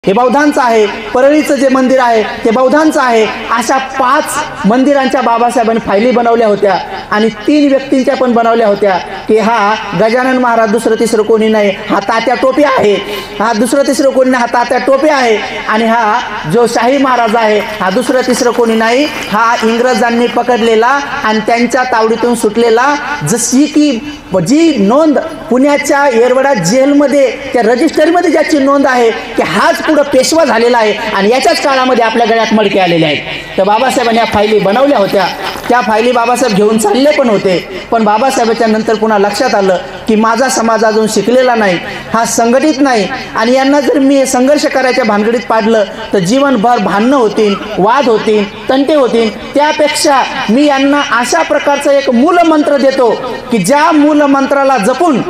हे बौद्धांचं आहे, परळीचं जे मंदिर आहे ते बौद्धांचं आहे. अशा 5 मंदिरांच्या बाबासाहेबांनी फायली बनवल्या होत्या आणि 3 व्यक्तींच्या पण बनवल्या होत्या की हा गजानन महाराज दुसरं तिसरं कोणी नाही, हा तात्या टोपे आहे, हा दुसरं तिसरं कोणी नाही, हा तात्या टोपे आहे. आणि हा जो शाही महाराज आहे हा दुसरं तिसरं कोणी नाही, हा इंग्रजांनी पकडलेला आणि त्यांच्या तावडीतून सुटलेला. जशी की जी नोंद पुण्याच्या येरवडा जेलमध्ये त्या रजिस्टरमध्ये ज्याची नोंद आहे की हाच पुढं पेशवा झालेला आहे आणि याच्याच काळामध्ये आपल्या गळ्यात मडके आलेले आहेत. तर बाबासाहेबांनी या फायली बनवल्या होत्या. त्या फायली बाबासाहेब घेऊन चालले पण होते. पण बाबासाहेबांच्या नंतर पुन्हा लक्षात आलं की माझा समाज अजून शिकलेला नाही, हा संघटित नाही आणि यांना जर मी संघर्ष करायच्या भानगडीत पाडलं तर जीवनभर भांडणं होतील, वाद होतील, तंटे होतील. त्यापेक्षा मी यांना अशा प्रकारचा एक मूलमंत्र देतो की ज्या मूलमंत्राला जपून,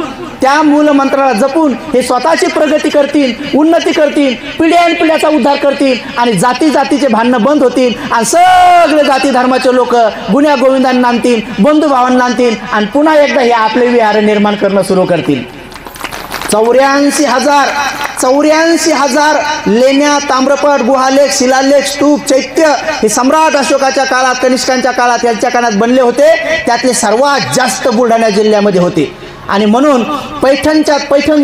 त्या मूलमंत्राला जपून हे स्वतःची प्रगती करतील, उन्नती करतील, पिढ्यानपिढ्याचा उद्धार करतील आणि जाती जातीचे भांडणं बंद होतील आणि सगळे जाती धर्माचे लोक गुण्या गोविंदांना नांदतील, बंधुभावांना नांदतील आणि पुन्हा एकदा हे आपले विहार निर्माण करणं सुरू करतील. 84,000 लेण्या, ताम्रपट, गुहालेख, शिलालेख, स्तूप, चैत्य हे सम्राट अशोकाच्या काळात, कनिष्कांच्या काळात, यांच्या काळात बनले होते. त्यातले सर्वात जास्त बुलढाणा जिल्ह्यामध्ये होते. आणि म्हणून पैठण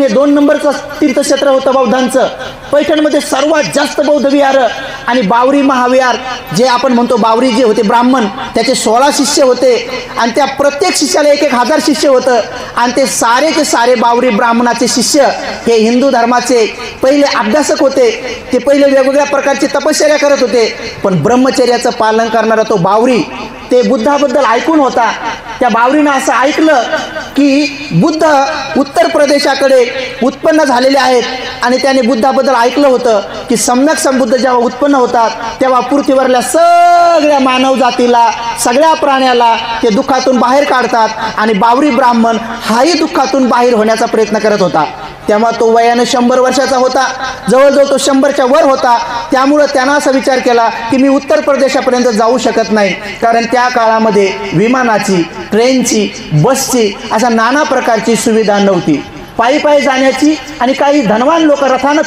हे 2 नंबरचं तीर्थक्षेत्र होतं बौद्धांचं. पैठणमध्ये सर्वात जास्त बौद्ध विहार आणि बावरी महाविहार जे आपण म्हणतो, बावरी जे होते ब्राह्मण त्याचे 16 शिष्य होते आणि त्या प्रत्येक शिष्याला 1,000 शिष्य होतं. आणि ते सारे बावरी ब्राह्मणाचे शिष्य हे हिंदू धर्माचे पहिले अभ्यासक होते. ते पहिले वेगवेगळ्या प्रकारची तपश्चर्या करत होते. पण ब्रह्मचर्याचं पालन करणारा तो बावरी ते बुद्धाबद्दल ऐकून होता. त्या बावरीनं असं ऐकलं की बुद्ध उत्तर प्रदेशाकडे उत्पन्न झालेले आहेत आणि त्याने बुद्धाबद्दल ऐकलं होतं की सम्यक संबुद्ध जेव्हा उत्पन्न होतात तेव्हा पृथ्वीवरल्या सगळ्या मानव जातीला, सगळ्या प्राण्याला ते दुःखातून बाहेर काढतात आणि बावरी ब्राह्मण हाही दुःखातून बाहेर होण्याचा प्रयत्न करत होता. तेव्हा तो वयाने 100 वर्षाचा होता, जवळजवळ तो 100च्या वर होता. त्यामुळं त्यानं असा विचार केला की मी उत्तर प्रदेशापर्यंत जाऊ शकत नाही, कारण त्या काळामध्ये विमानाची, ट्रेनची, बसची अशा नाना प्रकारची सुविधा नव्हती. पायी जाण्याची आणि काही धनवान लोक रथानं